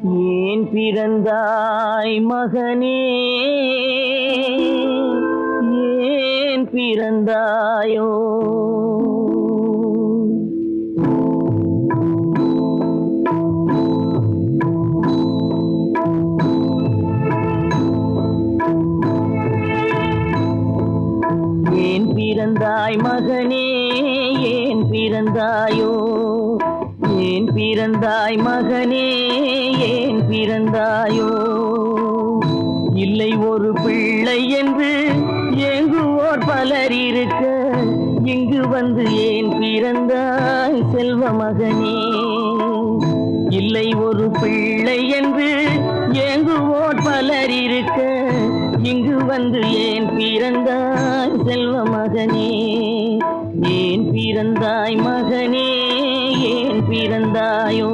ஏன் பிறந்தாய் மகனே, ஏன் பிறந்தாயோ? ஏன் பிறந்தாய் மகனே, ஏன் பிறந்தாயோ? ஏன் பிறந்தாய் மகனே, ஏன் பிறந்தாயோ? இல்லை ஒரு பிள்ளை என்று ஏங்குவோர் பலர் இருக்க, இங்கு வந்து ஏன் பிறந்தாய் செல்வ மகனே? இல்லை ஒரு பிள்ளை என்று ஏங்குவோர் பலர் இருக்க, இங்கு வந்து ஏன் பிறந்தாய் செல்வ மகனே? ஏன் பிறந்தாய் மகனே, ஏன் பிறந்தாயோ?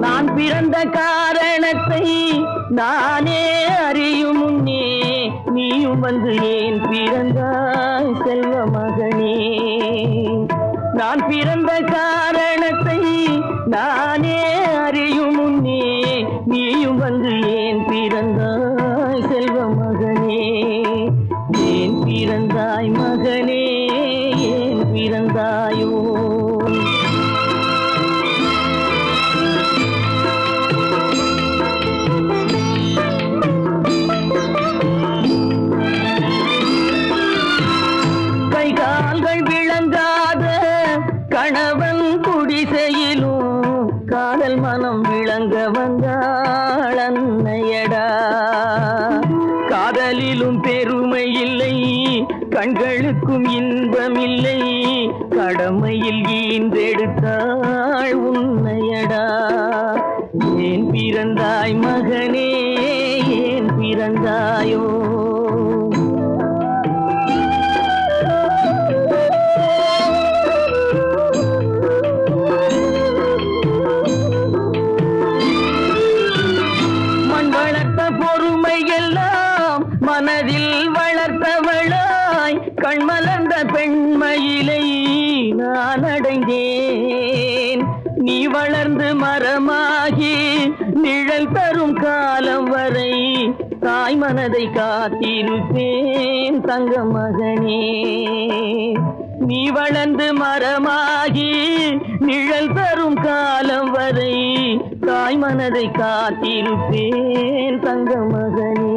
நான் பிறந்த காரணத்தை நானே அறியும் முன்னே, நீயும் வந்து ஏன் பிறந்தாய் செல்வ மகனே? நான் பிறந்த காரணத்தை நானே அறியும் முன்னே, நீயும் வந்து ஏன் பிறந்தாய் செல்வ மகனே? ஏன் பிறந்தாய் மகனே, ஏன் பிறந்தாயோ? கணவன் குடிசையிலும் காதல் மனம் விளங்க வந்தாள் அன்னையடா. காதலிலும் பெருமை இல்லை, கண்களுக்கும் இன்பம் இல்லை, கடமையில் ஈன்றெடுத்தாள் உன்னையடா. ஏன் பிறந்தாய் மகனே, ஏன் பிறந்தாயோ? மனதில் வளர்த்தவளாய் கண்மலர்ந்த பெண்மயிலை நான் அடைந்தேன். நீ வளர்ந்து மரமாகி நிழல் தரும் காலம் வரை தாய் மனதை காத்திருப்பேன் தங்க மகனே. நீ வளர்ந்து மரமாகி நிழல் தரும் காலம் வரை தாய் மனதை காத்திருப்பேன் தங்க மகனே.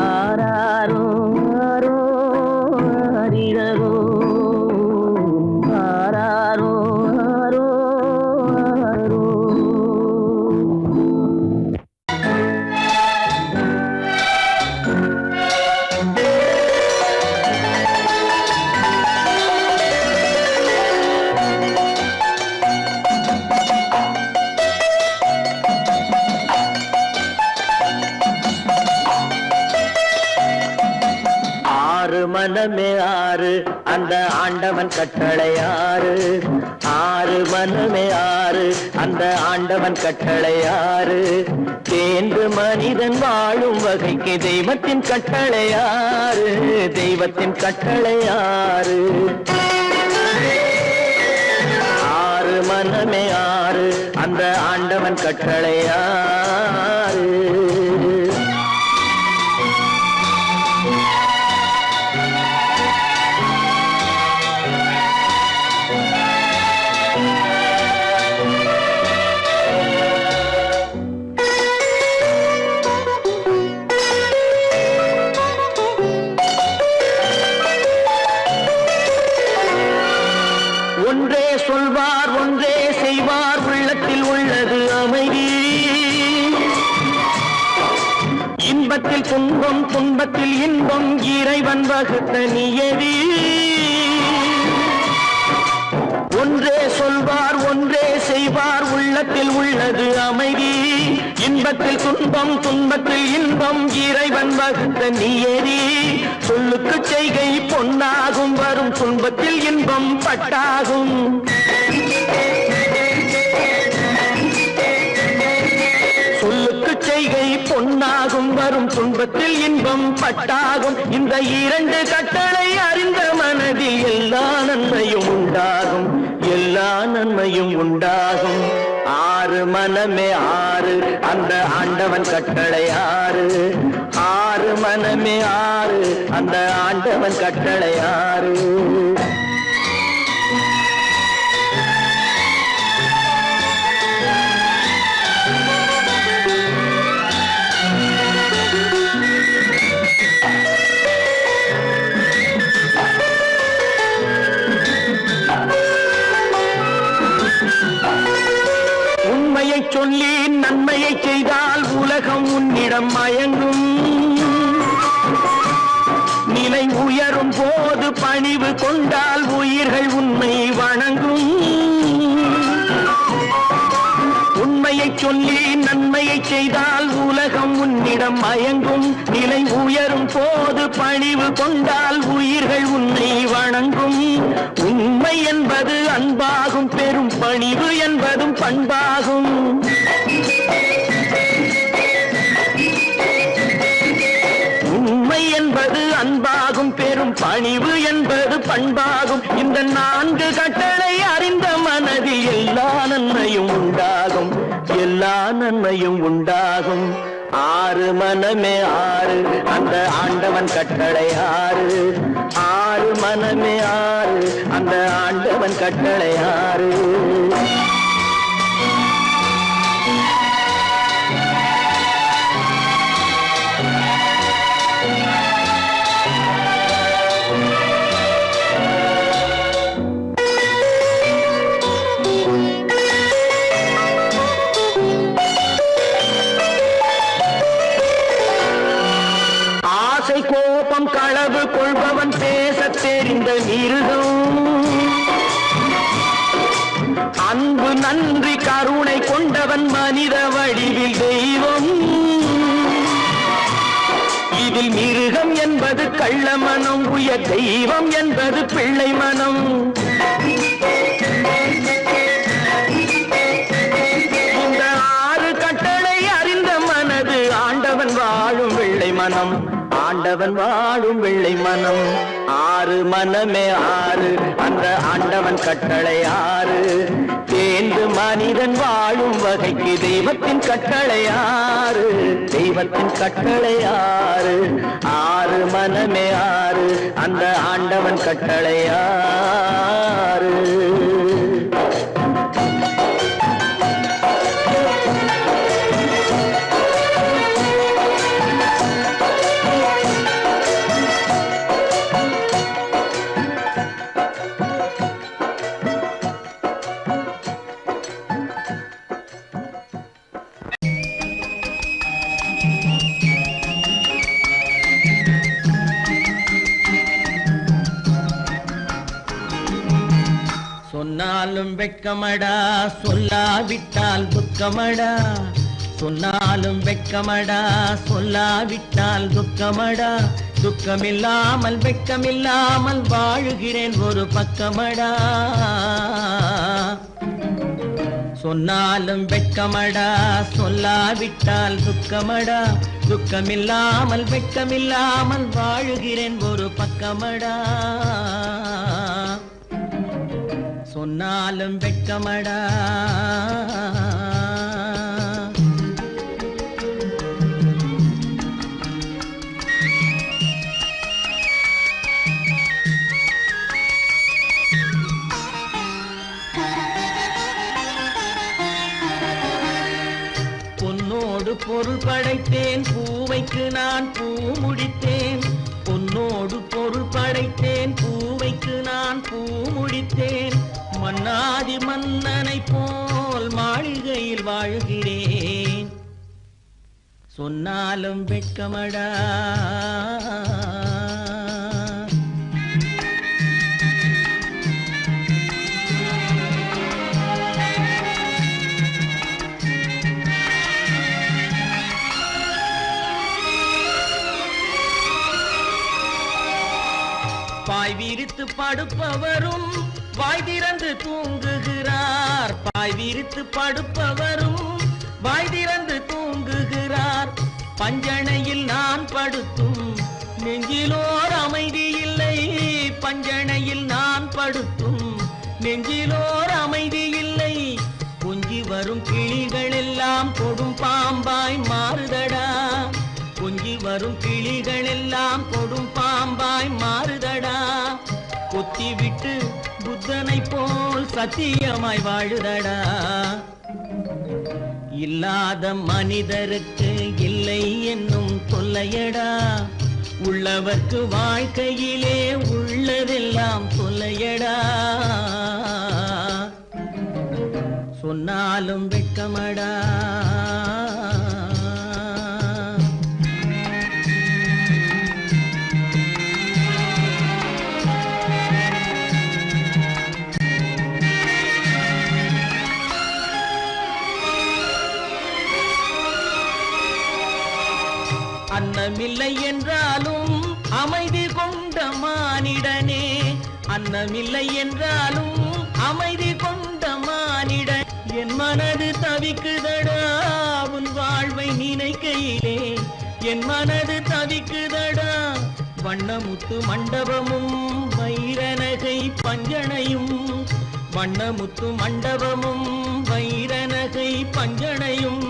ஆராரோ ஆரோ ஆரிரரோ, ஆராரோ ஆரோ ஆரோ. மனமே ஆறு, அந்த ஆண்டவன் கட்டளை ஆறு. ஆறு மனமே ஆறு, அந்த ஆண்டவன் கட்டளை ஆறு. தேர்ந்து மனிதன் வாழும் வகைக்கு தெய்வத்தின் கட்டளை ஆறு, தெய்வத்தின் கட்டளை ஆறு. ஆறு மனமே ஆறு, அந்த ஆண்டவன் கட்டளை ஆறு. ஒன்றே சொல்வார், ஒன்றே செய்வார், உள்ளத்தில் உள்ளது அமைதி. இன்பத்தில் துன்பம், துன்பத்தில் இன்பம், இறைவன் வகுத்த நியதி. ஒன்றே சொல்வார், ஒன்றே செய்வார், உள்ளத்தில் உள்ளது அமைதி. இன்பத்தில் துன்பம், துன்பத்தில் இன்பம், இறைவன் வகுத்த நியதி. சொல்லுக்கு செய்கை பொன்னாகும், வரும் துன்பத்தில் இன்பம் பட்டாகும். சொல்லுக்கு செய்கை பொன்னாகும், வரும் துன்பத்தில் இன்பம் பட்டாகும். இந்த இரண்டு கட்டளை அறிந்த மனதில் எல்லா நன்மையும் உண்டாகும், எல்லா நன்மையும் உண்டாகும். ஆறு மனமே ஆறு, அந்த ஆண்டவன் கட்டளை ஆறு. ஆறு மனமே ஆறு, அந்த ஆண்டவன் கட்டளை ஆறு. உண்மையை சொல்லி நன்மையை செய்தால் உலகம் உன்னிடம் மயங்கும். நிலை உயரும் போது பணிவு கொண்டால் உயிர்கள் உன்னை வணங்கும். உண்மையை சொல்லி நன்மையை செய்தால் உலகம் உன்னிடம் மயங்கும். நிலை உயரும் போது பணிவு கொண்டால் உயிர்கள் உன்னை வணங்கும். உண்மை என்பது அன்பாகும், பெரும் பணிவு என்பதும் பண்பாகும். உண்மை என்பது அன்பாகும், பெரும் பணிவு என்பது பண்பாகும். இந்த நான்கு கட்டளை அறிந்த மனதில் எல்லா நன்மையும் உண்டாகும், எல்லா நன்மையும் உண்டாகும். ஆறு மனமே ஆறு, அந்த ஆண்டவன் கட்டளை ஆறு. ஆறு மனமே ஆறு, அந்த ஆண்டவன் கட்டளை ஆறு. கோபம் களவு கொள்பவன் பேச தெரிந்த மிருகம். அன்பு நன்றி கருணை கொண்டவன் மனித வடிவில் தெய்வம். இதில் மிருகம் என்பது கள்ள மனம், உயர் தெய்வம் என்பது பிள்ளை மனம். இந்த ஆறு கட்டளை அறிந்த மனது ஆண்டவன் வாழும் வெள்ளை மனம், ஆண்டவன் வாழும் வெள்ளை மனம். ஆறு மனமே ஆறு, அந்த ஆண்டவன் கட்டளை ஆறு. தேர்ந்து மனிதன் வாழும் வகைக்கு தெய்வத்தின் கட்டளை ஆறு, தெய்வத்தின் கட்டளை ஆறு. ஆறு மனமே ஆறு, அந்த ஆண்டவன் கட்டளை ஆறு. சொன்னாலும் வெட்கமடா, சொல்லாவிட்டால் துக்கமடா. சொன்னாலும் வெட்கமடா, சொல்லாவிட்டால் துக்கமடா. துக்கமில்லாமல் வெட்கமில்லாமல் வாழுகிறேன் ஒரு பக்கமடா. சொன்னாலும் வெட்கமடா, சொல்லாவிட்டால் துக்கமடா. துக்கமில்லாமல் வெட்கமில்லாமல் வாழுகிறேன் ஒரு பக்கமடா. சொன்னாலும் வெட்கமடா. பொன்னோடு பொருள் படைத்தேன், பூவைக்கு நான் பூ முடித்தேன். பொன்னோடு பொருள் படைத்தேன், பூவைக்கு நான் பூ முடித்தேன். மன்னாதி மன்னனை போல் மாளிகையில் வாழ்கிறேன். சொன்னாலும் வெட்கமடா. பாய் விரித்து படுப்பவரும் வாய் திறந்து தூங்குகிறார். பாய் விரித்து படுப்பவரும் வாய் திறந்து தூங்குகிறார். பஞ்சணையில் நான் படுத்தும் நெஞ்சிலோர் அமைதி இல்லை. பஞ்சணையில் நான் படுத்தும் நெஞ்சிலோர் அமைதி இல்லை. கொஞ்சி வரும் கிளிகள் எல்லாம் கொடும் பாம்பாய் மாறுதடா. கொஞ்சி வரும் கிளிகள் எல்லாம் கொடும் பாம்பாய் மாறுதடா. கொத்தி விட்டு புத்தனை போல் சத்தியமாய் வாழுதடா. இல்லாத மனிதருக்கு இல்லை என்னும் தொல்லையடா. உள்ளவர்க்கு வாழ்க்கையிலே உள்ளதெல்லாம் தொல்லையடா. சொன்னாலும் வெட்கமடா. அன்னமில்லை என்றாலும் அமைதி கொண்ட மானிடனே. அன்னமில்லை என்றாலும் அமைதி கொண்ட மானிடன். என் மனது தவிக்குதடா உன் வாழ்வை நினைக்கையிலே. என் மனது தவிக்குதடா. வண்ணமுத்து மண்டபமும் வைரநகை பஞ்சணையும். வண்ணமுத்து மண்டபமும் வைரநகை பஞ்சணையும்.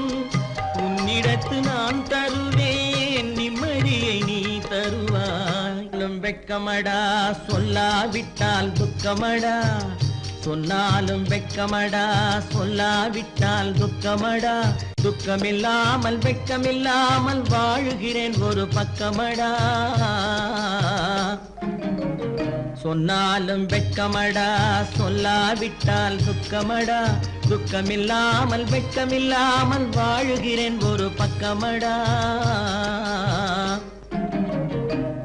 உன்னிடத்து நான் தருவேன் நிம்மதியை நீ தருவாய். வெட்கமடா சொல்லாவிட்டால் துக்கமடா. சொன்னாலும் வெட்கமடா சொல்லாவிட்டால் துக்கமடா. துக்கமில்லாமல் வெட்கமில்லாமல் வாழுகிறேன் ஒரு பக்கமடா. சொன்னாலும் வெட்கமடா சொல்லாவிட்டால் துக்கமடா. துக்கமில்லாமல் வெட்கமில்லாமல் வாழுகிறேன் ஒரு பக்கமடா.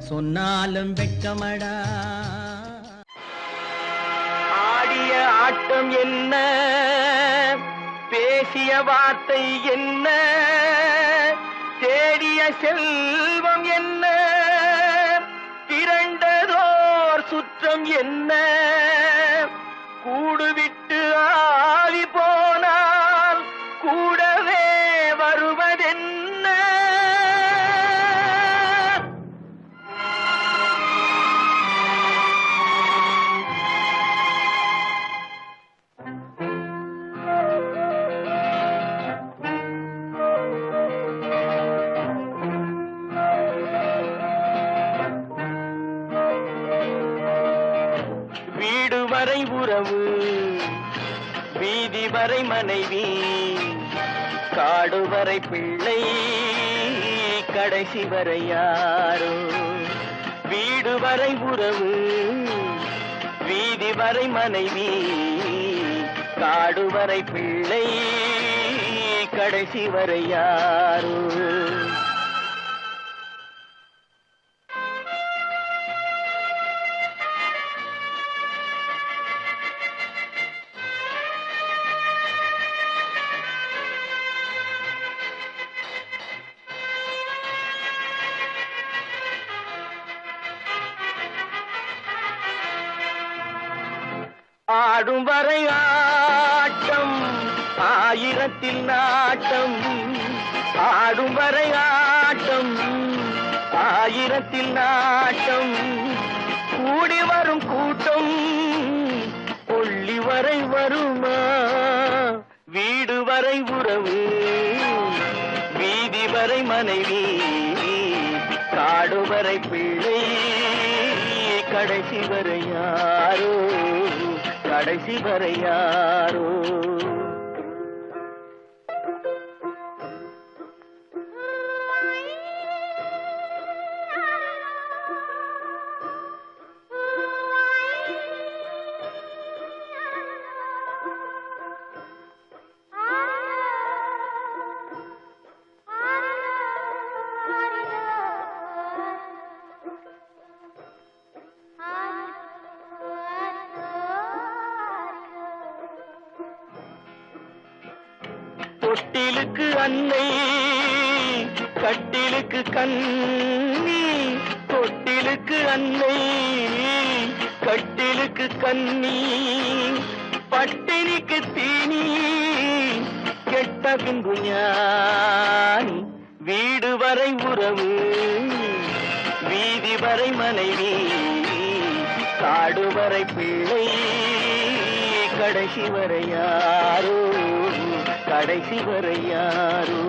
சொன்னாலும் வெட்கமடா. ஆடிய ஆட்டம் என்ன, பேசிய வார்த்தை என்ன, தேடிய செல்வம் என்ன, திரண்டதோர் சுற்றம் என்ன, கூடுவிட்டு ஆவி போனால் கூடவே வருவதென்ன. வீடு வரை உறவு, வீதி வரை மனைவி, காடு வரை பிள்ளை, கடைசி வரை யாரோ. வீடு வரை உறவு, வீதி வரை மனைவி, காடு வரை பிள்ளை, கடைசி வரை யாரோ. ஆடும் வரை ஆட்டம் ஆயிரத்தில் நாட்டம். ஆடும் வரை ஆட்டம் ஆயிரத்தில் நாட்டம். கூடி வரும் கூட்டம் கொள்ளி வரை வருமா. வீடு வரை உறவு, வீதி வரை மனைவி, காடு வரை பிள்ளை, கடைசி வரை யாரோ, கடைசி வரை யாரோ. தொட்டிலுக்கு அன்னை, கட்டிலுக்கு கண்ணி. தொட்டிலுக்கு அன்னை, கட்டிலுக்கு கண்ணி, பட்டினிக்கு தீனி, கெட்ட பின்பு ஞானி. வீடு வரை உறவு, வீதி வரை மனைவி, காடு வரை பிள்ளை, கடைசி வரை யாரோ, கடைசி வரை யாரோ.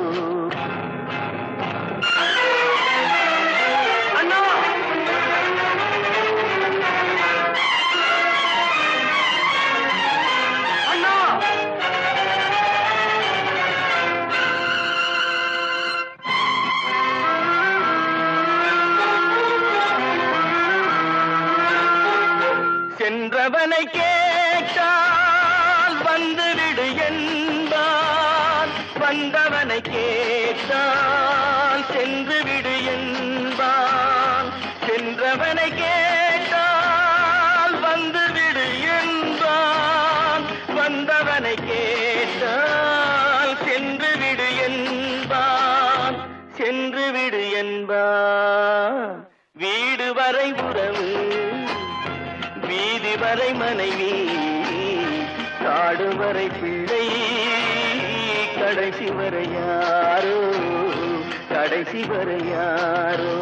சென்றவனை கேட்டால் வந்துவிடு என்பான், வந்தவனை கேட்டால் சென்றுவிடு என்பான். சென்றவனை கேட்டால் வந்துவிடு என்பான், வந்தவனை கேட்டால் சென்றுவிடு என்பான், சென்றுவிடு என்பான். வீடு வரை உறவு, வீதி வரை மனைவி, காடு வரை பிள்ளை, கடைசி வரை யாரோ, கடைசி வரை யாரோ.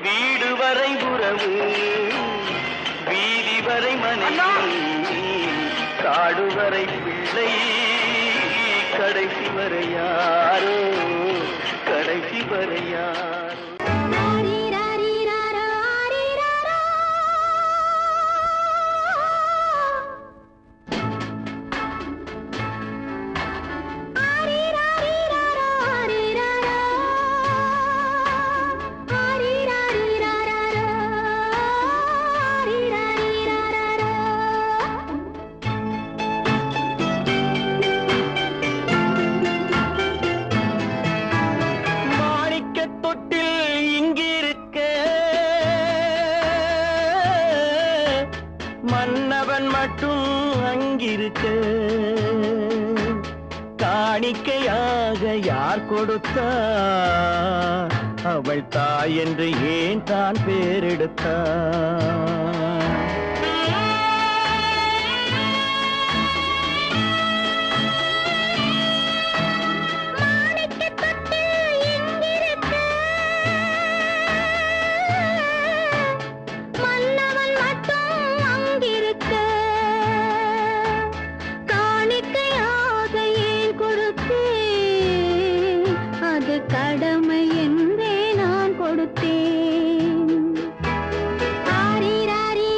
வீடு வரை உறவு, வீதி வரை மனைவி, காடு வரை பிள்ளை, கடைசி வரை யாரோ, கடைசி வரை யாரோ. மன்னவன் மட்டும் அங்கிருக்க, காணிக்கையாக யார் கொடுத்தா, அவள் தாய் என்று ஏன் தான் பேரெடுத்தா. கடமை என்றே நான் கொடுத்தேன். ஆரி ராரி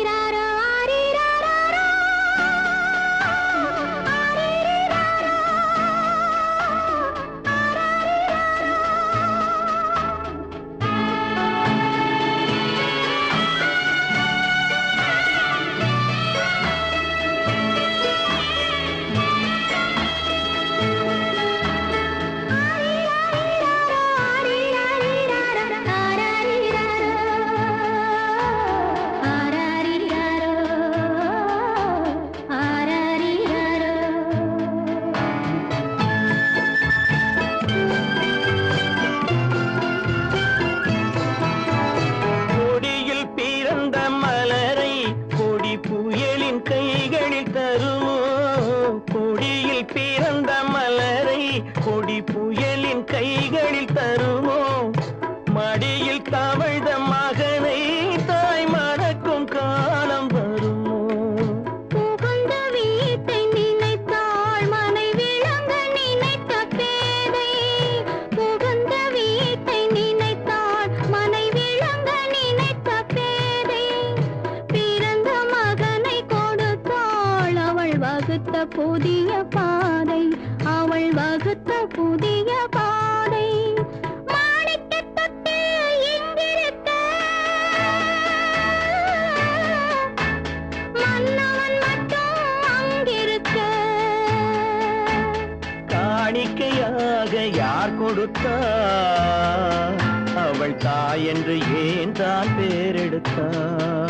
கொடுத்தார் அவள் தாய் என்று ஏன் தான் பேரெடுத்தார்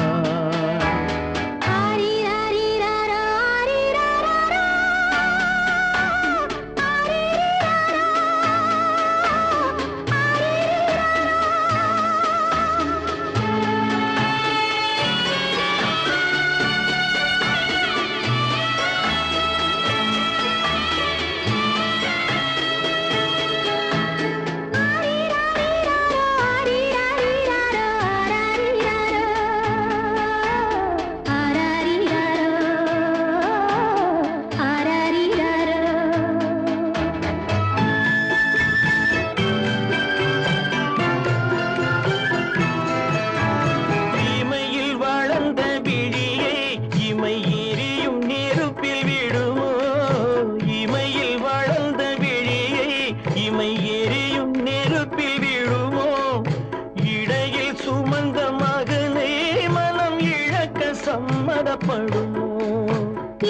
சம்மதப்படுமோ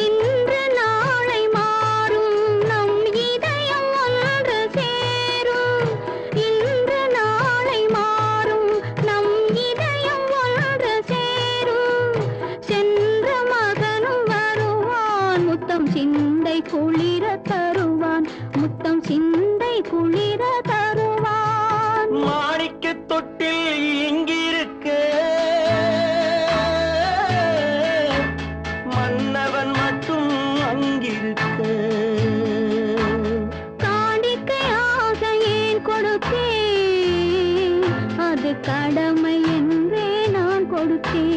இன்று நாளை மாறும் நம் இதயம் ஒன்று சேரும் இன்று நாளை மாறும் நம் இதயம் ஒன்று சேரும் சென்ற மகனும் வருவான் முத்தம் சிந்தை குளிர தருவான் முத்தம் சிந்தை குளிர தருவான் மாணிக்க தொட்டில் இங்கிருக்க மன்னவன் மட்டும் அங்கிருக்க காணிக்கையாக ஏன் கொடுத்தேன் அது கடமை என்றே நான் கொடுத்தேன்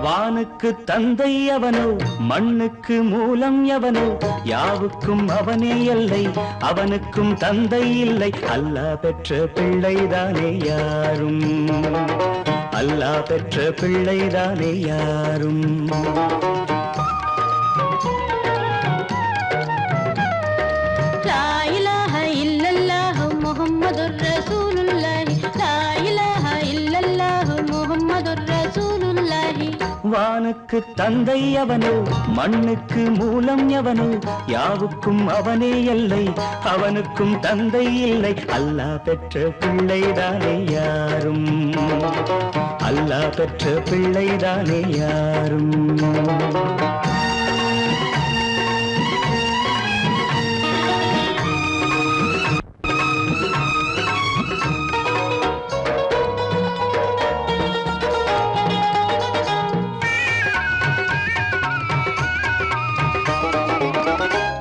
வானுக்கு தந்தை அவனோ மண்ணுக்கு மூலம் எவனோ யாவுக்கும் அவனே எல்லை அவனுக்கும் தந்தை இல்லை அல்லாஹ் பெற்ற பிள்ளைதானே யாரும் அல்லாஹ் பெற்ற பிள்ளைதானே யாரும் லா இலாஹ இல்லல்லாஹு முஹம்மதுர் ரசூலுல்லாஹி லா இலாஹ இல்லல்லாஹு முஹம்மதுர் ரசூலுல்லாஹி வானுக்கு தந்தை அவனோ மண்ணுக்கு மூலம் எவனோ யாவுக்கும் அவனே எல்லை அவனுக்கும் தந்தை இல்லை அல்லாஹ் பெற்ற பிள்ளைதானே யாரும் அல்லாஹ் பெற்ற பிள்ளைதானே யாரும்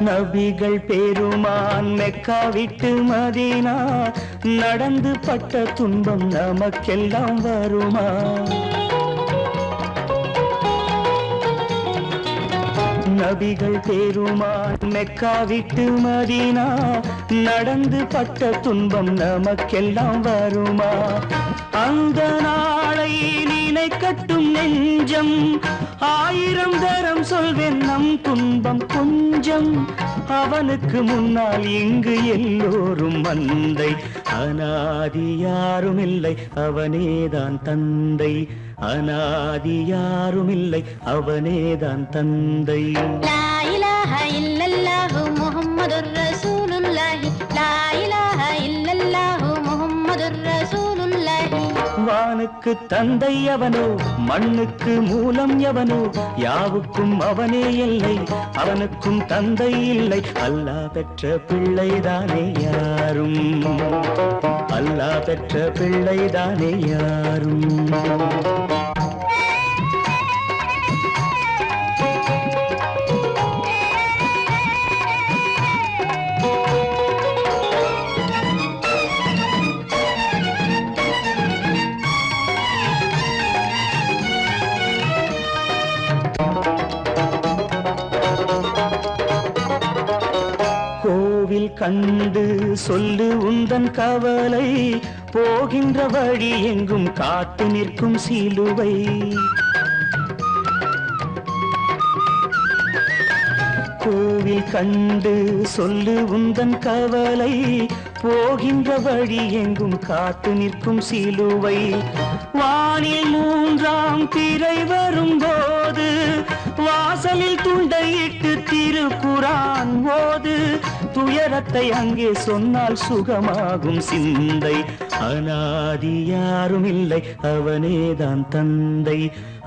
நபிகள் பெருமான் மெக்கா விட்டு மதீனா நடந்து பட்ட துன்பம் நமக்கெல்லாம் வருமா நபிகள் பெருமான் மெக்கா விட்டு மதீனா நடந்து பட்ட துன்பம் நமக்கெல்லாம் வருமா அந்த நாளை நினைக்கட்டும் நெஞ்சம் ஆயிரம் தரம் சொல்வேன் நம் துன்பம் கொஞ்சம் அவனுக்கு முன்னால் இங்கு எல்லோரும் மந்தை அனாதி யாரும் இல்லை அவனேதான் தந்தை அனாதி யாரும் இல்லை அவனேதான் தந்தை லா இலாஹ இல்லல்லாஹு முஹம்மதுர் ரசூலுல்லாஹி லா இலாஹ இல்லல்லாஹு முஹம்மதுர் ரசூலுல்லாஹி வானுக்கு தந்தை அவனோ மண்ணுக்கு மூலம் எவனோ யாவுக்கும் அவனே இல்லை அவனுக்கும் தந்தை இல்லை அல்லாஹ் பெற்ற பிள்ளைதானே யாரும் அல்லாஹ் பெற்ற பிள்ளைதானே யாரும் கண்டு சொல்லு உந்தன் கவலை போகின்ற வழி எங்கும் காத்து நிற்கும் சிலுவை கோவில் கண்டு சொல்லு உந்தன் கவலை போகின்ற வழி எங்கும் காத்து நிற்கும் சிலுவை வானில் மூன்றாம் திரை வரும்போது வாசலில் துண்டையிட்டு திருக்குரான் ஓது துயரத்தை அங்கே சொன்னால் சுகமாகும் சிந்தை அநாதி யாரும் இல்லை அவனேதான் தந்தை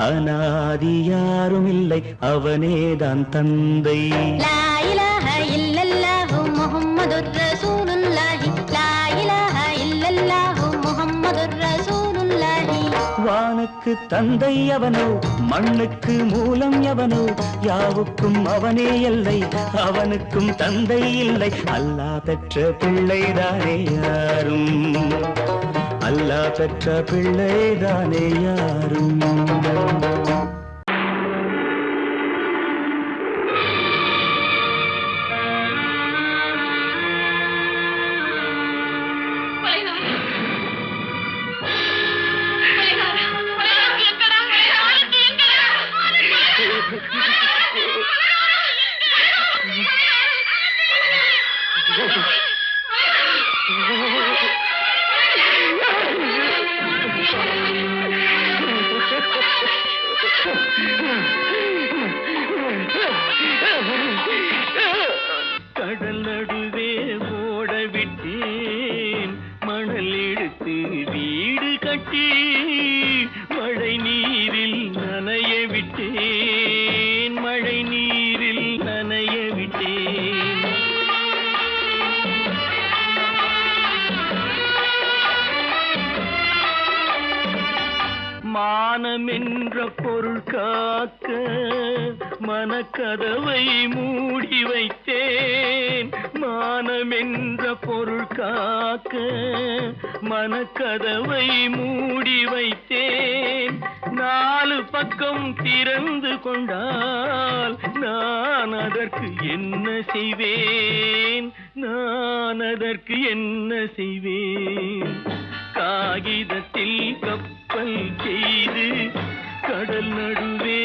அநாதி யாரும் இல்லை அவனேதான் தந்தை லா இலாஹ இல்லல்லாஹு முஹம்மதுர் ரசூலுல்லாஹி லா இலாஹ இல்லல்லாஹு முஹம்மதுர் ரசூலுல்லாஹி வானுக்கு தந்தை அவனோ மண்ணுக்கு மூலம் எவனோ யாவுக்கும் அவனே எல்லை அவனுக்கும் தந்தை இல்லை அல்லாஹ் பெற்ற பிள்ளைதானே யாரும் அல்லாஹ் பெற்ற பிள்ளைதானே யாரும் கடல் நடுவே ஓட விட்டேன் மணல் எடுத்து வீடு கட்டி மழை நீரில் நனைய விட்டேன் மழை நீரில் நனைய விட்டேன் மானம் என்ற பொருள் காக்க மனக்கதவை மூடி வைத்தேன் மானம் என்ற பொருள் காக்க மனக்கதவை மூடி வைத்தேன் நாலு பக்கம் திறந்து கொண்டால் நான் அதற்கு என்ன செய்வேன் நான் அதற்கு என்ன செய்வேன் காகிதத்தில் கப்பல் செய்து கடல் நடுவே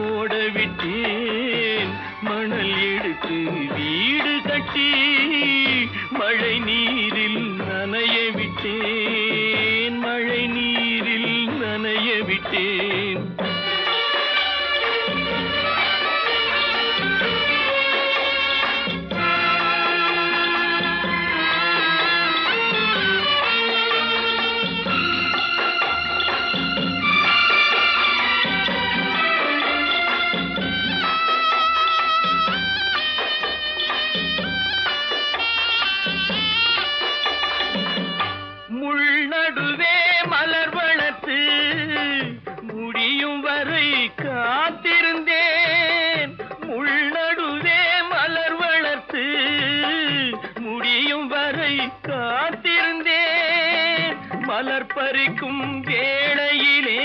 ஓட விட்டேன் மணல் எடுத்து வீடு கட்டி மழை நீரில் நனைய விட்டேன் மழை நீரில் நனைய விட்டேன் காத்திருந்தேன் முள்நடுவே மலர் வளர்த்து முடியும் வரை காத்திருந்தேன் மலர் பறிக்கும் வேளையிலே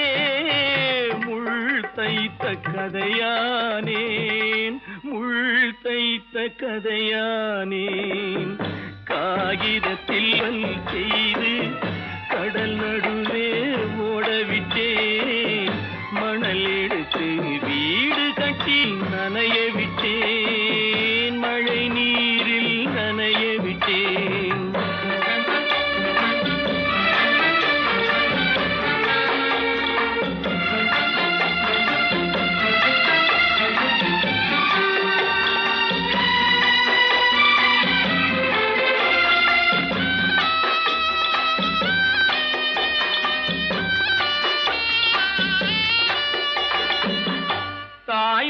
முள் தைத்த கதையானேன் முள் தைத்த கதையானேன் காகிதத்தில் செய்து கடல் நடுவே ஓடவிட்டேன் மணல் எடுத்து வீடு கட்டி நனைய விட்டேன் மழை நீரில் நனைய விட்டேன்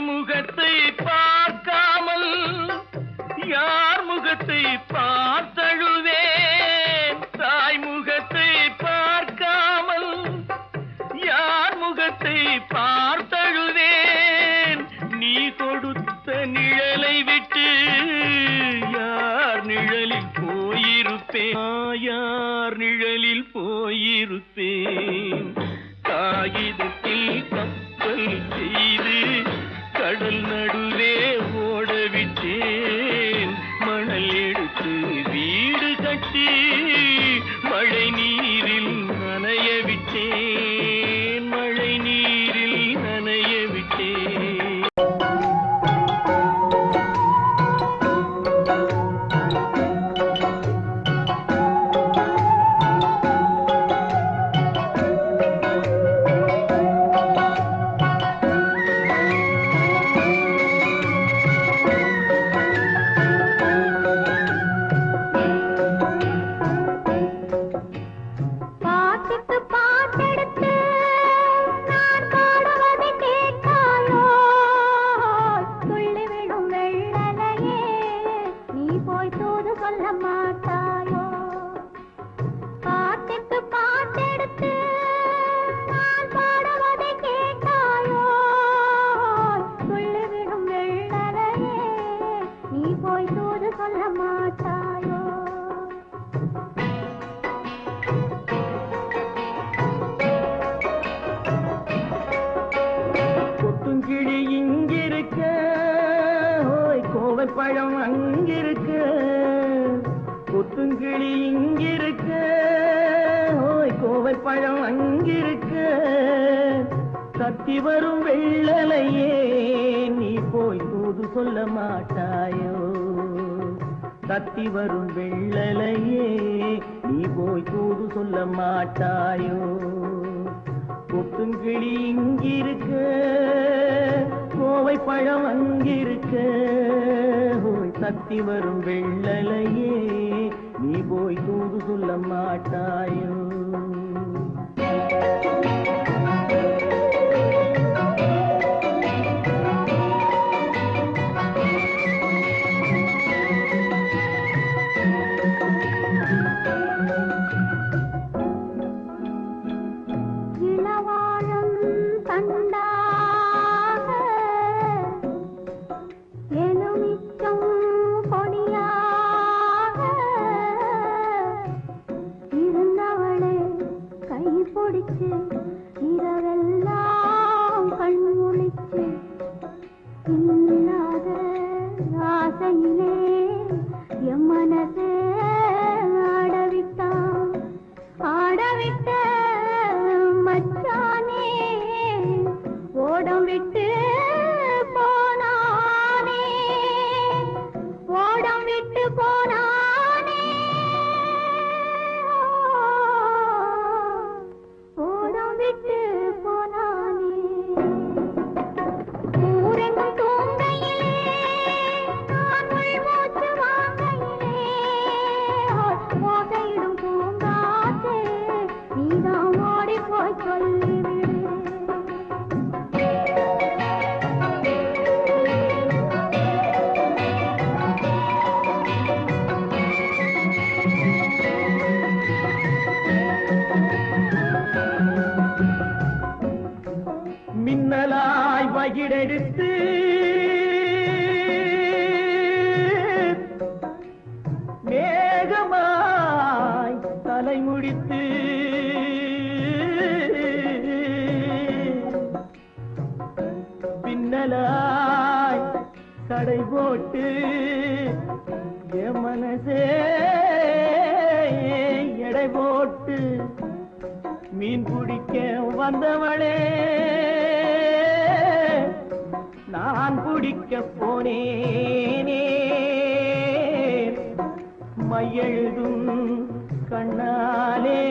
முகத்தை பார்க்காமல் யார் முகத்தை பார்த்தழுவேன் தாய் முகத்தை பார்க்காமல் யார் முகத்தை பார்த்தழுவேன் நீ கொடுத்த நிழலை விட்டு யார் நிழலில் போயிருப்பேன் யார் நிழலில் போயிருப்பேன் காகிதத்தில் கப்பல் செய்து கடல் நடுவே ஓடவிட்டேன் மணல் எடுத்து பழம் அங்கிருக்க கொத்துங்கிளி இங்கிருக்க ஓய் கோவை பழம் அங்கிருக்க தத்தி வரும் வெள்ளலையே நீ போய் தூது சொல்ல மாட்டாயோ தத்தி வரும் வெள்ளலையே நீ போய் தூது சொல்ல மாட்டாயோ கொத்துங்கிளி இங்கிருக்க கோவை பழம் அங்கிருக்க ஓய் தத்தி வரும் வெள்ளலையே நீ போய் தூது சொல்ல மாட்டாயோ இரவெல்லாம் கண்முழிச்சு இல்லாத ஆசையிலே என் மனசே ஆடவிட்ட மச்சானே ஓடம் விட்டு போனானே ஓடம் விட்டு போனானே ஓடம் விட்டு போனானே ஊரெங்கும் தூங்கையிலே நான் உள்மூச்சு வாங்கையிலே ஓசையிடும் பூங்காற்றே நீதான் ஓடி போய் சொல்லிவிடு மின்னலாய் வகிடெடுத்து மேகமாய் தலைமுடித்து பின்னலாய் கடை போட்டு என் மனசே எடை போட்டு மீன் பிடிக்க வந்தவளே நான் பிடிக்க போனேனே மையெழுதும் கண்ணாலே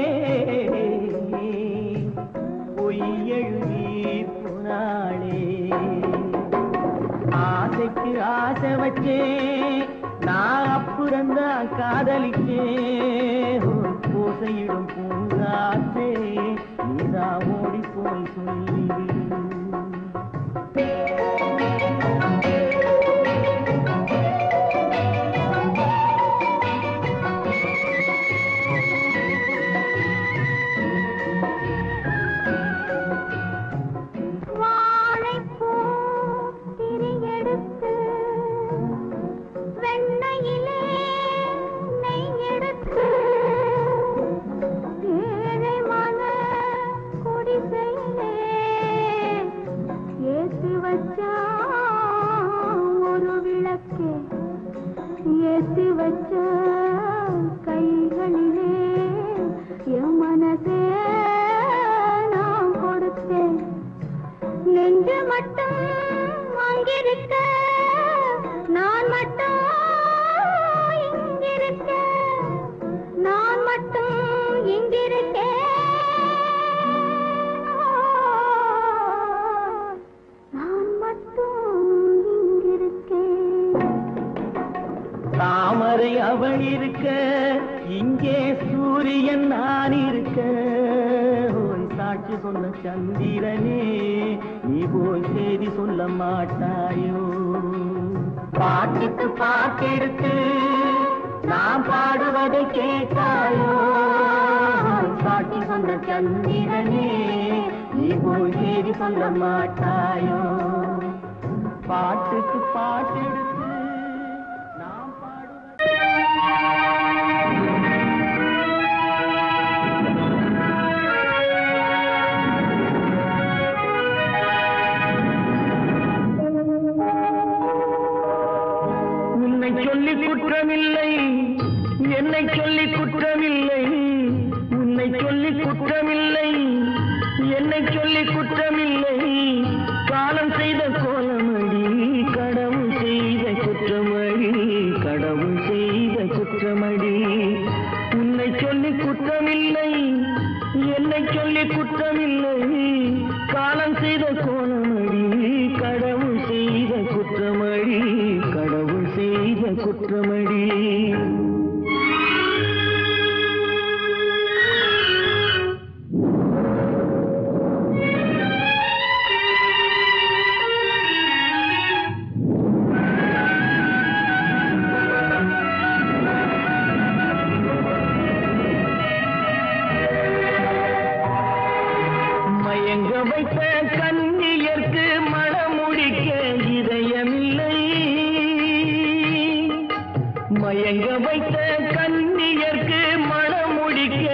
பொய் எழுதி போனாளே ஆசைக்கு ஆசை வச்சேன் நான் அப்புறந்தான் காதலிச்சேன் பூசையிடும் பூங்காற்றே நீதா ஓடி போய் சொல்லிவிடு ஒரு விளக்கே ஏற்றி வச்ச கைகளிலே என் மனசே நான் கொடுத்தேன் நெஞ்சு மட்டும் அங்கிருக்க நான் மட்டும் இங்கிருக்க நான் மட்டும் இங்கிருக்கேன் தாமரை அவள் இருக்க இங்கே சூரியன் நான் இருக்க ஓய் சாட்சி சொன்ன சந்திரனே நீ போய் செய்தி சொல்ல மாட்டாயோ பாட்டுக்கு பாட்டெடுத்து நான் பாடுவதை கேட்டாயோ சாட்சி சொன்ன சந்திரனே நீ போய் செய்தி சொல்ல மாட்டாயோ பாட்டுக்கு பாட்டெடுத்து குற்றமில்லை என்னை சொல்லி குற்றமில்லை உன்னை சொல்லி குற்றமில்லை என்னை சொல்லி குற்றமில்லை காலம் செய்த கோலமடி கடவுள் செய்த குற்றமடி கடவுள் செய்த குற்றமடி உன்னை சொல்லி குற்றமில்லை என்னை சொல்லி குற்றமில்லை காலம் செய்த கோலமடி கடவுள் செய்த குற்றமடி கடவுள் செய்த குற்றமடி மயங்க வைத்த கன்னியர்க்கு மணமுடிக்க இதயமில்லை மயங்க வைத்த கன்னியர்க்கு மணமுடிக்க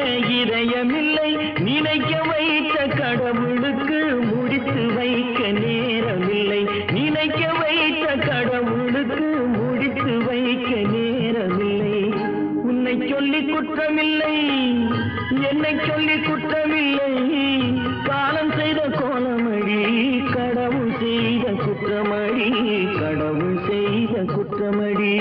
இதயமில்லை நினைக்க வைத்த கடவுளுக்கு முடித்து வைக்க நேரமில்லை நினைக்க வைத்த கடவுளுக்கு முடித்து வைக்க நேரமில்லை உன்னை சொல்லி குற்றமில்லை என்னை சொல்லி குற்றமில்லை காலம் செய்த கோலமடி கடவுள் செய்த குற்றமடி கடவுள் செய்த குற்றமடி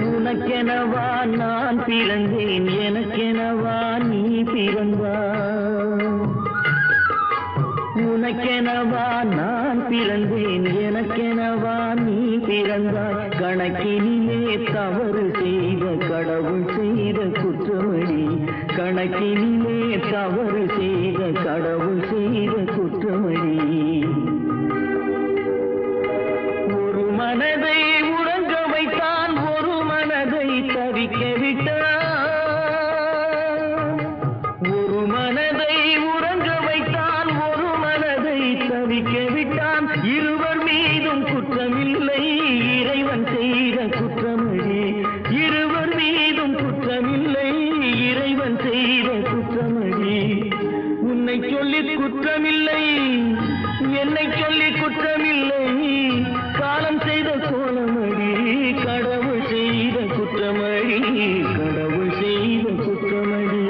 உனக்கெனவா நான் பிறந்தேன் எனக்கெனவா நீ பிறந்தாய் உனக்கெனவா நான் பிறந்தேன் எனக்கெனவா நீ பிறந்தாய் கணக்கினிலே தவறு செய்த கடவுள் செய்த குற்றமடி கணக்கினிலே தவறு செய்த கடவுள் செய்த குற்றமடி ஒரு மனதை உறங்க வைத்தான் ஒரு மனதை தவிக்க விட்டான் ஒரு மனதை உறங்க வைத்தான் ஒரு மனதை தவிக்க விட்டான் இருவர் மீதும் குற்றமில்லை இறைவன் செய்த குற்றமடி இருவர் மீதும் குற்றமில்லை இறைவன் செய்த குற்றமடி உன்னை சொல்லி குற்றமில்லை என்னை சொல்லி குற்றமில்லை காலம் செய்த கோலமடி கடவுள் செய்த குற்றமடி கடவுள் செய்த குற்றமடி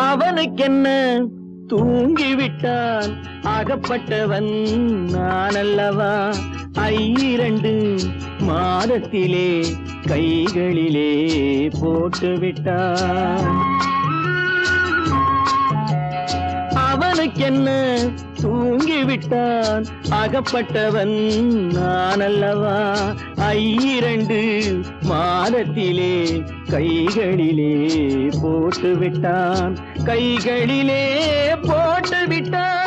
அவனுக்கென்ன தூங்கிவிட்டான் அகப்பட்டவன் நான் அல்லவா 2 மாதத்திலே கைகளிலே போட்டுவிட்டான் அவனுக்கென்ன தூங்கிவிட்டான் அகப்பட்டவன் நான் அல்லவா 2 மாதத்திலே கைகளிலே போட்டுவிட்டான் கைகளிலே போட்டுவிட்டான்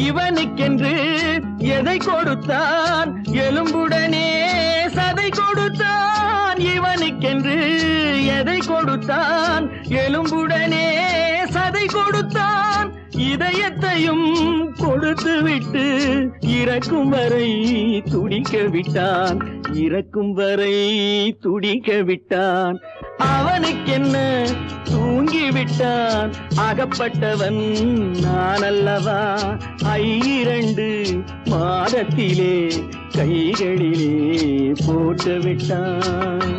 இவனுக்கென்று எதை கொடுத்தான் எலும்புடனே சதை கொடுத்தான் இவனுக்கென்று எதை கொடுத்தான் எலும்புடனே சதை கொடுத்தான் இதயத்தையும் கொடுத்து விட்டு இறக்கும் வரை துடிக்க விட்டான் இறக்கும் வரை துடிக்க விட்டான் அவனுக்கென்ன தூங்கிவிட்டான் அகப்பட்டவன் நான் அல்லவா 2 மாதத்திலே கைகளிலே போட்டு விட்டான்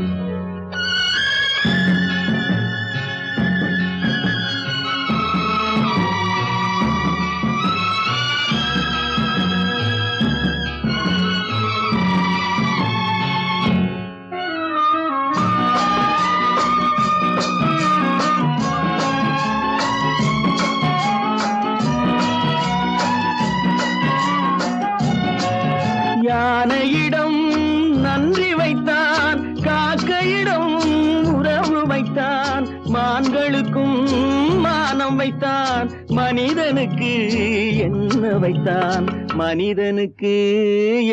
என்ன வைத்தான் மனிதனுக்கு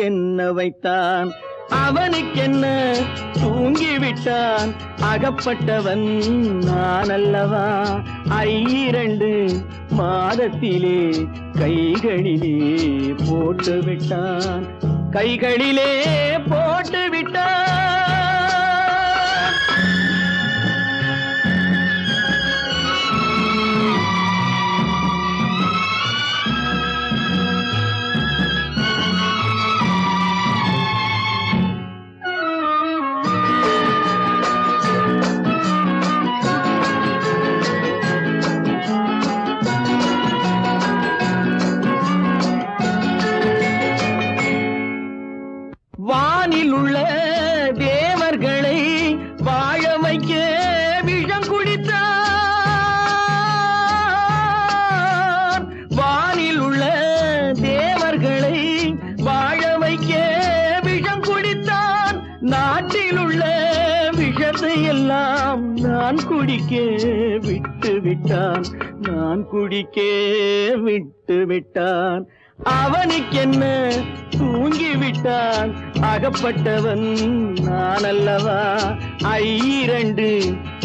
என்ன வைத்தான் அவனுக்கென்ன தூங்கிவிட்டான் அகப்பட்டவன் நான் அல்லவா 2 மாதத்திலே கைகளிலே போட்டு விட்டான் கைகளிலே போட்டு விட்டான் வானில் உள்ள தேவர்களை வாழ வைக்க விஷம் குடித்தான் வானில் உள்ள தேவர்களை வாழ வைக்க விஷம் குடித்தான் நாட்டில் உள்ள விஷத்தை எல்லாம் நான் குடிக்க விட்டு விட்டான் நான் குடிக்க விட்டு விட்டான் அவனுக்கென்ன தூங்கிவிட்டான் அகப்பட்டவன் நான் அல்லவா 2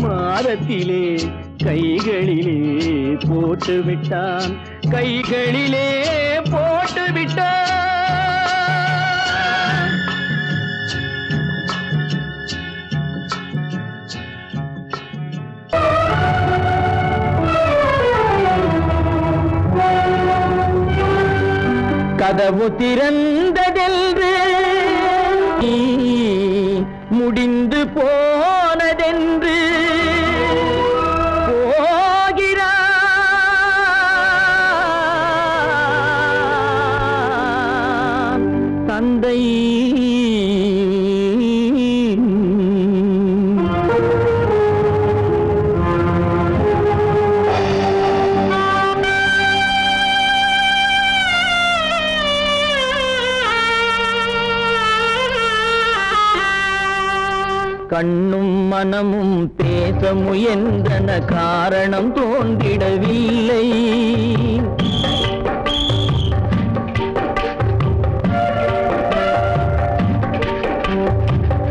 மாதத்திலே கைகளிலே போட்டு விட்டான் கைகளிலே போட்டு விட்டான் கதவு திறந்ததென்று முடிந்து போனதென்று போகிறான் தந்தை கண்ணும் மனமும் பேச முயன்றன காரணம் தோன்றிடவில்லை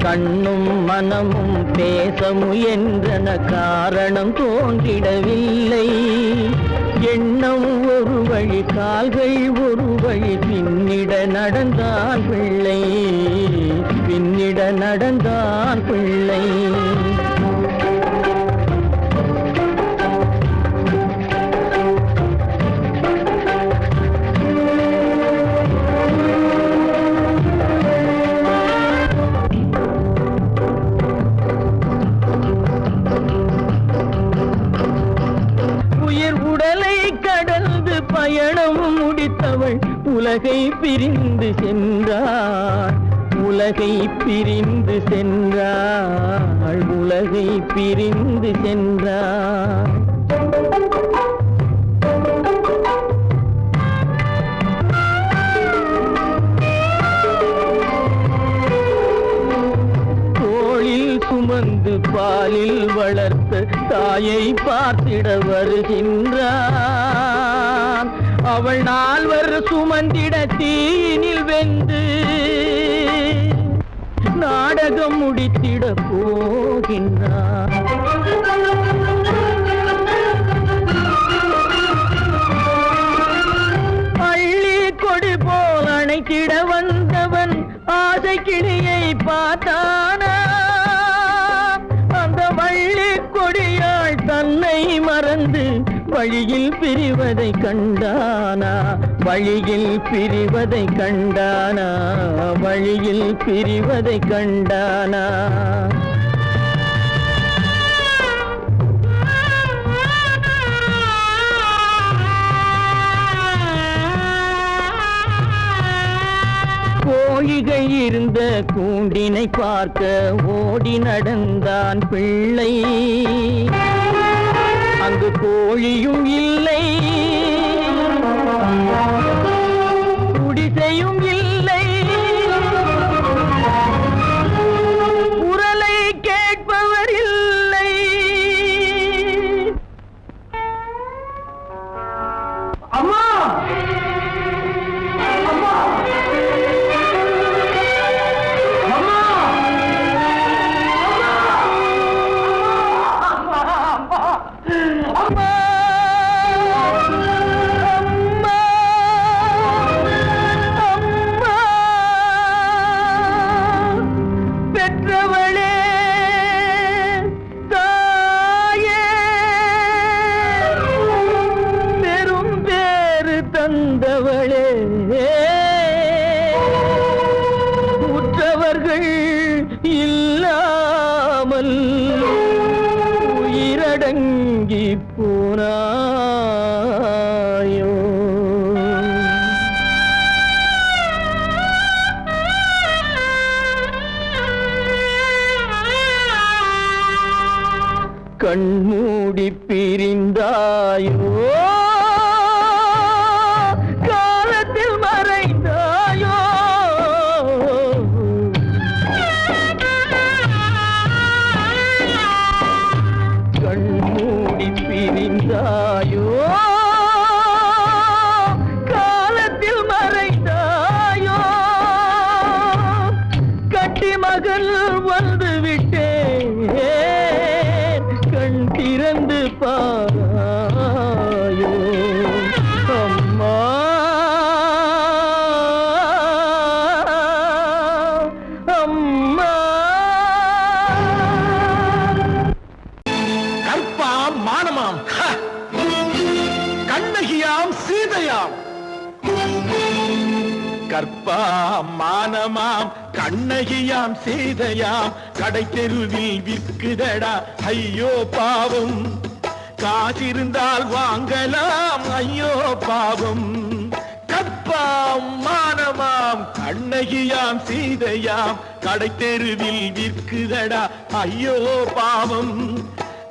கண்ணும் மனமும் பேச முயன்றன காரணம் தோன்றிடவில்லை எண்ணம் ஒரு வழி கால்கள் ஒரு வழி பின்னிட நடந்தான் பிள்ளை பின்னிட நடந்தான் பிள்ளை பயணம் முடித்தவள் உலகை பிரிந்து சென்றாள் உலகை பிரிந்து சென்றாள் உலகை பிரிந்து சென்றாள் தோளில் சுமந்து பாலில் வளர்த்த தாயை பார்த்திட வருகின்றான் அவள் 4 சுமந்திட தீனில் வெந்து நாடகம் முடித்திட போகின்றான் அள்ளி கொடி போல் அணைத்திட வந்தவன் ஆசை கிளியை பார்த்தானா அந்த வள்ளி கொடியாள் தன்னை மறந்து வழியில் பிரிவதை கண்டானா வழியில் பிரிவதை கண்டானா வழியில் பிரிவதை கண்டானா கோழிகள் இருந்த கூண்டினை பார்க்க ஓடி நடந்தான் பிள்ளை அங்கு கோழியும் இல்லை குடிசையும் இல்லை குரலை கேட்பவர் இல்லை அம்மா வந்தவளே உற்றவர்கள் இல்லாமல் உயிரடங்கி போனாயோ கண்மூடி பிரிந்தாயோ காலத்தில் மறைந்தாயோ கண்மூடி பிரிந்தாயோ காலத்தில் மறைந்தாயோ கட்டி மகள் வந்து விட்டேன் கண் திறந்து பாராயோ அம்மா அம்மா கற்பாம் மானமாம் கண்ணகியாம் சீதையாம் கற்பாம் மானமாம் கண்ணகியாம் சீதையாம் கடை தெருவில் விற்குதடா ஐயோ பாவம் காசிருந்தால் வாங்கலாம் ஐயோ பாவம் கற்பாம் மானமாம் கண்ணகியாம் சீதையாம் கடை தெருவில் விற்குதடா ஐயோ பாவம்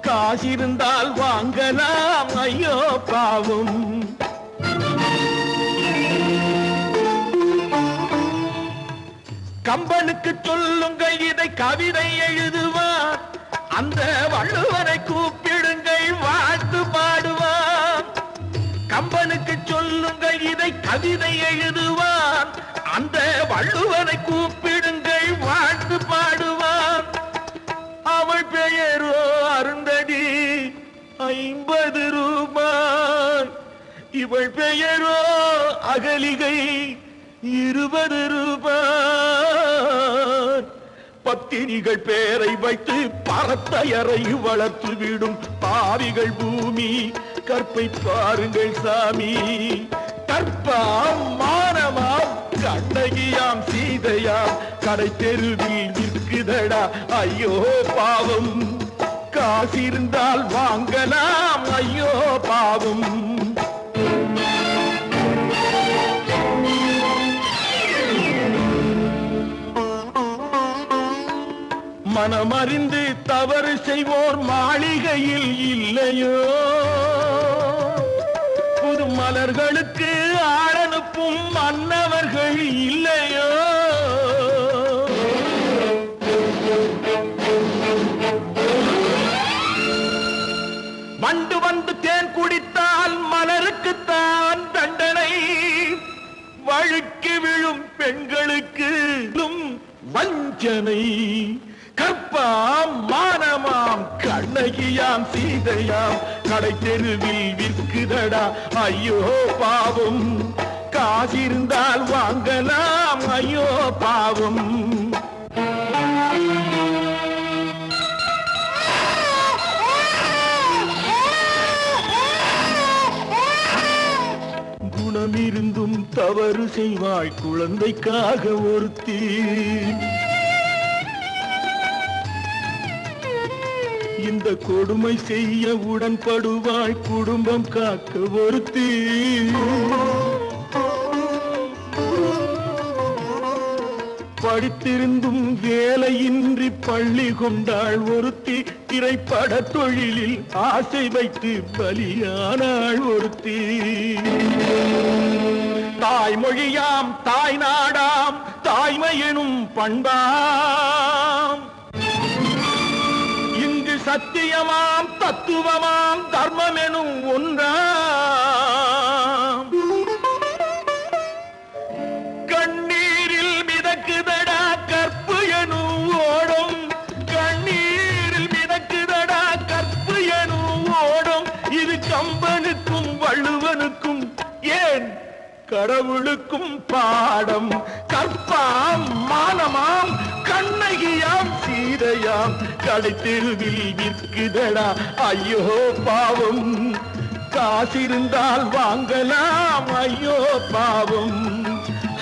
காசிருந்தால் வாங்கலாம் ஐயோ பாவம் கம்பனுக்கு சொல்லுங்கள் இதை கவிதை எழுதுவார் அந்த வள்ளுவரை கூப்பிடுங்கள் வாழ்த்து பாடுவார் கம்பனுக்கு சொல்லுங்கள் இதை கவிதை எழுதுவார் அந்த வள்ளுவரை கூப்பிடுங்கள் வாழ்த்து பாடுவார் அவள் பெயரோ அருந்ததி 50 ரூபாய் இவள் பெயரோ அகலிகை 20 ரூபாய் பத்தினிகள் பேரை வைத்து பரத்தையறை வளர்த்து விடும் பாவிகள் பூமி கற்பை பாருங்கள் சாமி கற்பாம் மானமாம் கண்ணகியாம் சீதையாம் கடை தெருவில் விற்குதடா ஐயோ பாவம் காசிருந்தால் வாங்கலாம் ஐயோ பாவம் மனமறிந்து தவறு செய்வோர் மாளிகையில் இல்லையோ புது மலர்களுக்கு ஆளனுப்பும் மன்னவர்கள் இல்லையோ வண்டு வந்து தேன் குடித்தால் மலருக்குத்தான் தண்டனை வழுக்கி விழும் பெண்களுக்கு வஞ்சனை கற்பாம் மானமாம் கண்ணகியாம் சீதையாம் கடை தெருவில் விற்குதடா ஐயோ பாவம் காசிருந்தால் வாங்கலாம் ஐயோ பாவம் குணமிருந்தும் தவறு செய்வாய் குழந்தைக்காக ஒருத்தி இந்த கொடுமை செய்ய உடன்படுவாய் குடும்பம் காக்க ஒருத்தி படித்திருந்தும் வேலையின்றி பள்ளி கொண்டாள் ஒருத்தி திரைப்பட தொழிலில் ஆசை வைத்து பலியானாள் ஒருத்தி தாய்மொழியாம் தாய் நாடாம் தாய்மை எனும் பண்பாம் இங்கு சத்தியமாம் தத்துவமாம் தர்மம் எனும் ஒன்றாம் கண்ணீரில் மிதக்குதடா கற்பு எனும் ஓடும் கண்ணீரில் மிதக்குதடா கற்பு எனும் ஓடும் இது கம்பனுக்கும் வள்ளுவனுக்கும் ஏன் கடவுளுக்கும் பாடம் கற்பாம் மானமாம் கண்ணகியாம் சீதையாம் கடை தெருவில் விற்குதடா ஐயோ பாவம் காசிருந்தால் வாங்கலாம். ஐயோ பாவம்,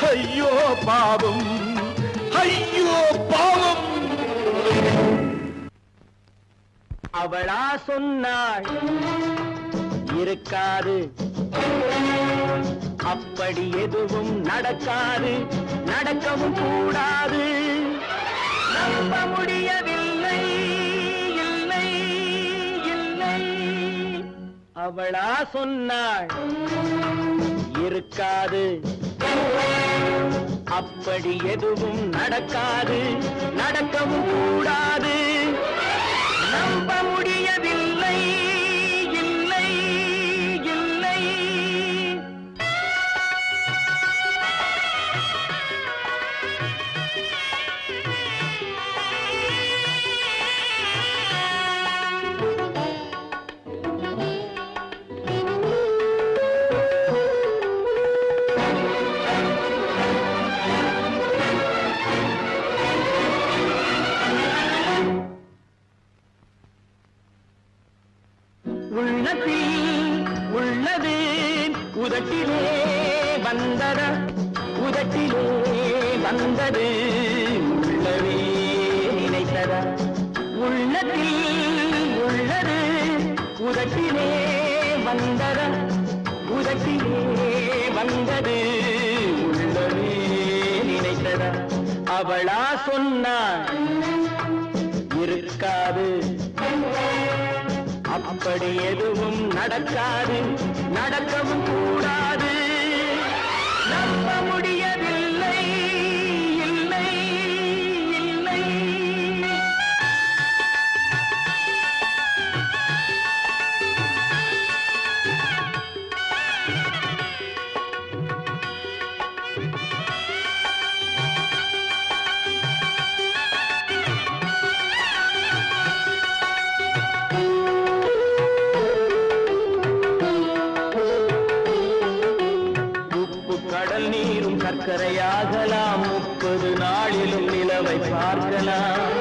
ஐயோ பாவம், ஐயோ பாவம். அவளா சொன்னாள் இருக்காது, அப்படி எதுவும் நடக்காது, நடக்கவும் கூடாது. நம்ப முடியவில்லை, இல்லை இல்லை. அவளா சொன்னாள் இருக்காது, அப்படி எதுவும் நடக்காது, நடக்கவும் கூடாது. நம்ப முடியவில்லை, இல்லை இல்லை. உள்ளத்தில் உள்ளது உதட்டிலே வந்ததா, உதட்டிலே வந்தது உள்ளவே நினைத்ததா. உள்ளத்தில் உள்ளது உதட்டிலே வந்ததா, உதட்டிலே வந்தது உள்ளவே நினைத்ததா. அவளா சொன்னாள் இருக்காது, அப்படி எதுவும் நடக்காது, நடக்கவும் கூடாது. நம்ப முடியவில்லை, இல்லை இல்லை. கடல் நீரும் சர்க்கரையாகலாம், 30 நாளிலும் நிலவை பார்க்கலாம்.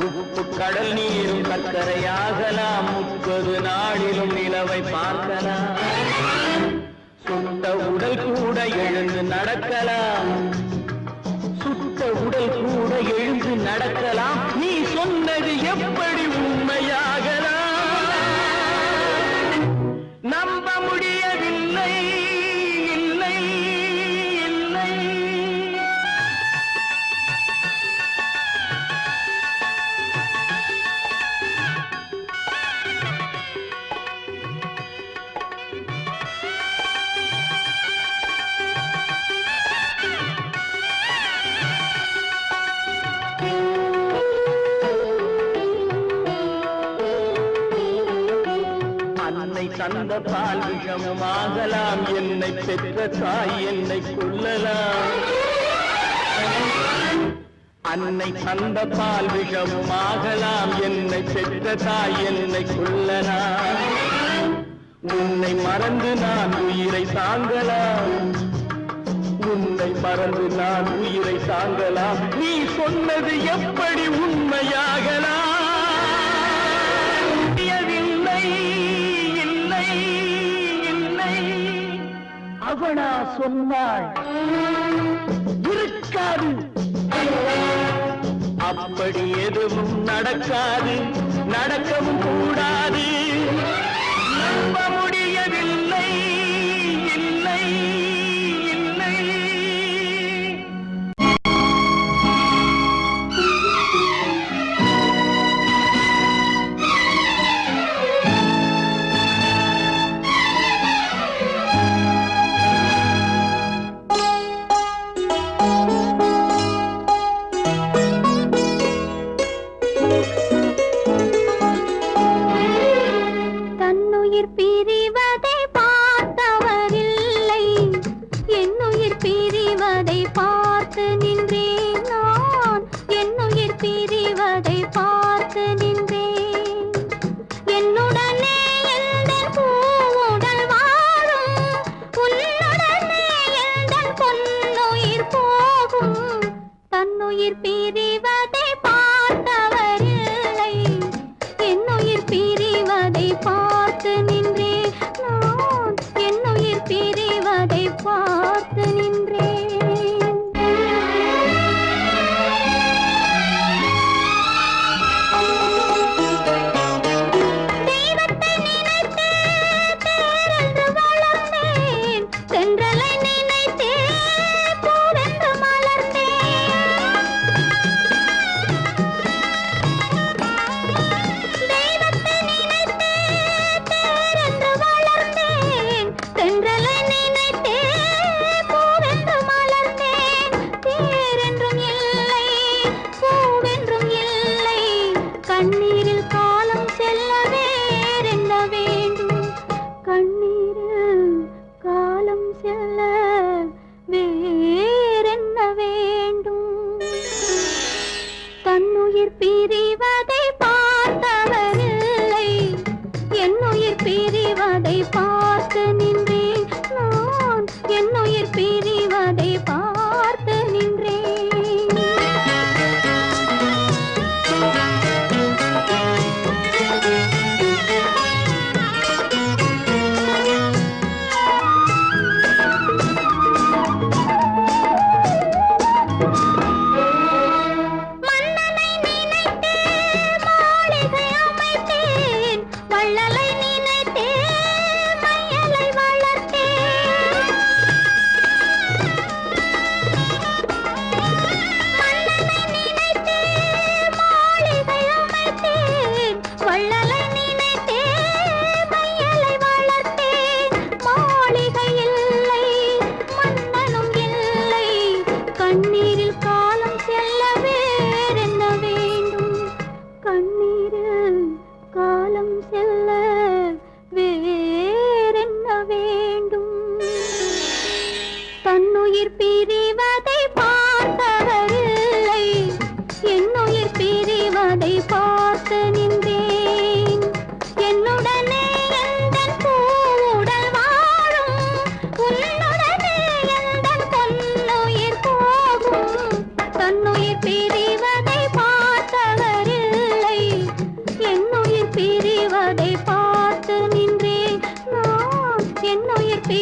உப்பு கடல் நீரும் சர்க்கரையாகலாம், 30 நாளிலும் நிலவை பார்க்கலாம். சுட்ட உடல் கூட எழுந்து நடக்கலாம், சுட்ட உடல் கூட எழுந்து நடக்கலாம். நீ சொன்னது எப்படி உண்மையாகலாம்? நம்ப முடியவில்லை, இல்லை இல்லை. அன்னை தந்த பால் விஷமும் ஆகலாம், என்னை பெற்ற தாய் என்னை கொல்லலாம். அன்னை தந்த பால் விஷமும் ஆகலாம், என்னை பெற்ற தாய் என்னை கொல்லலாம். உன்னை மறந்து நான் உயிரை தாங்கலாம், உன்னை மறந்து நான் உயிரை தாங்கலாம். நீ சொன்னது எப்படி உண்மையாகலாம்? இல்லை இல்லை இல்லை. அவளா சொன்னாள் இருக்காது, அப்படி எதுவும் நடக்காது, நடக்கவும் கூடாது. நம்ப முடியவில்லை, இல்லை இல்லை.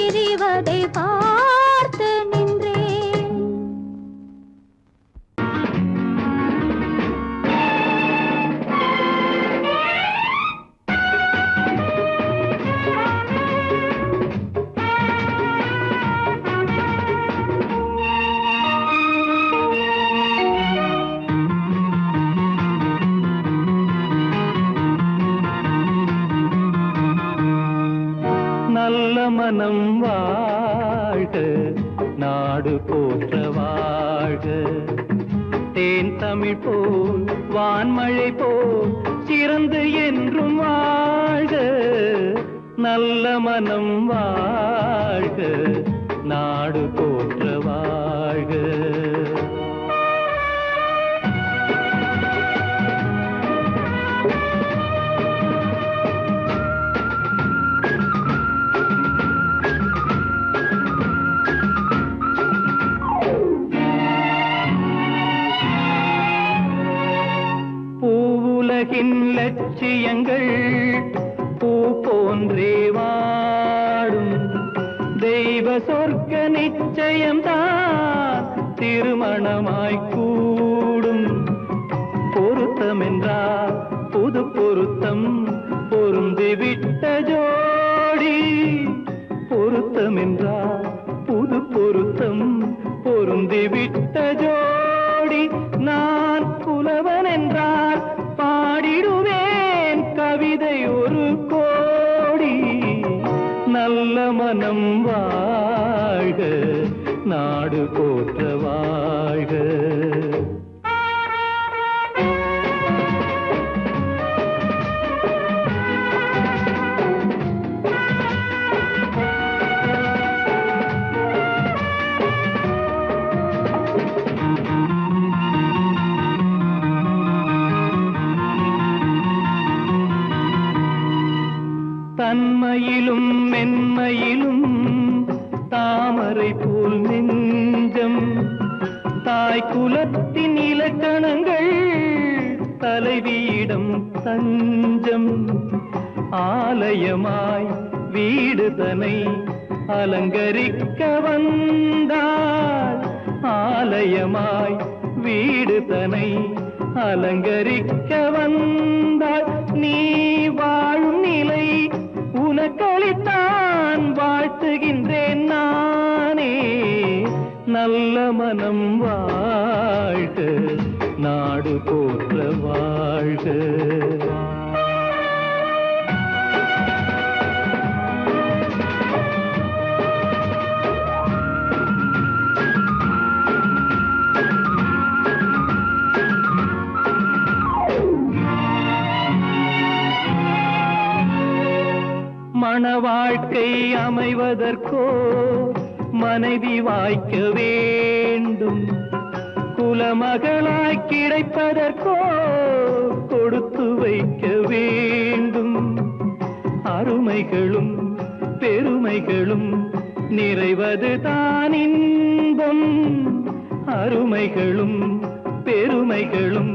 திரிவதை பார்த்து நின்றேன். நல்ல மனம் வாழ்க, நாடு போற்ற வாழ்க. தேன் தமிழ் போல் வான்மழை போல் சிறந்து என்றும் வாழ்க. நல்ல மனம் வாழ்க, நாடு போற்ற வாழ்க. பூவுலகின் லட்சியங்கள் பூ போன்றே வாடும். தெய்வ சொர்க்க நிச்சயம்தான் திருமணமாய் கூடும். பொருத்தமென்றால் புது பொருத்தம் பொருந்திவிட்ட ஜோடி. பொருத்தமென்றால் புது பொருத்தம் பொருந்திவிட்ட ஜோடி. நான் புலவன் என்றால் பாடிடுவேன் கவிதை ஒரு கோடி. நல்ல மனம் வாழ்க, நாடு போற்ற வாழ்க. தன்மையிலும் மென்மையிலும் தாமரை போல் நெஞ்சம். தாய் குலத்தின் இலக்கணங்கள் தலைவியிடம் தஞ்சம். ஆலயமாய் வீடு தனை அலங்கரிக்க வந்தாள். ஆலயமாய் வீடு தனை அலங்கரிக்க வந்தாள். நீ வாழும் நிலை உனக்களித்தான் வாழ்த்துகின்றேன் நானே. நல்ல மனம் வாழ்க, நாடு போற்ற வாழ்க. மண வாழ்க்கை அமைவதற்கோ மனைவி வாய்க்க வேண்டும். குலமகளாய் கிடைப்பதற்கோ கொடுத்து வைக்க வேண்டும். அருமைகளும் பெருமைகளும் நிறைவது தான் இன்பம். அருமைகளும் பெருமைகளும்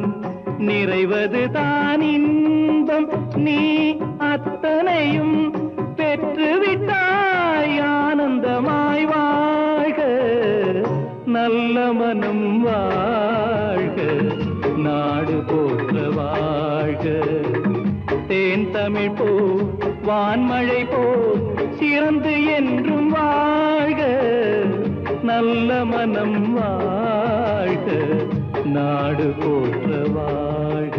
நிறைவது தான் இன்பம். நீ அத்தனையும் பெற்றுவிட்டாய் ஆனந்தமாய் வாழ்க. நல்ல மனம் வாழ்க, நாடு போற்ற வாழ்க. தேன் தமிழ் போ வான்மழை போ சிறந்து என்றும் வாழ்க. நல்ல மனம் வாழ்க, நாடு போற்ற வாழ்க.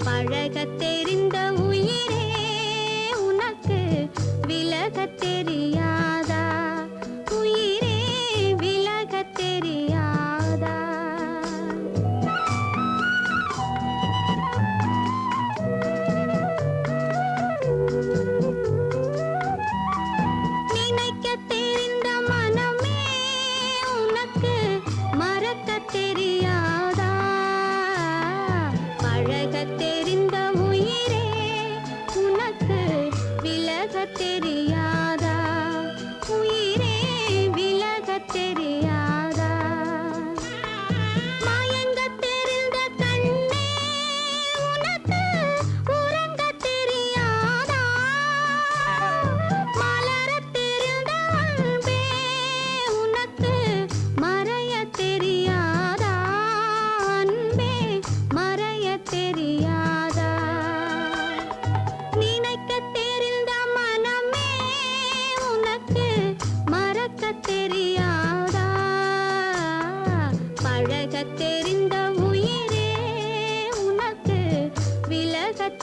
பழகத்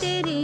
தெரியும்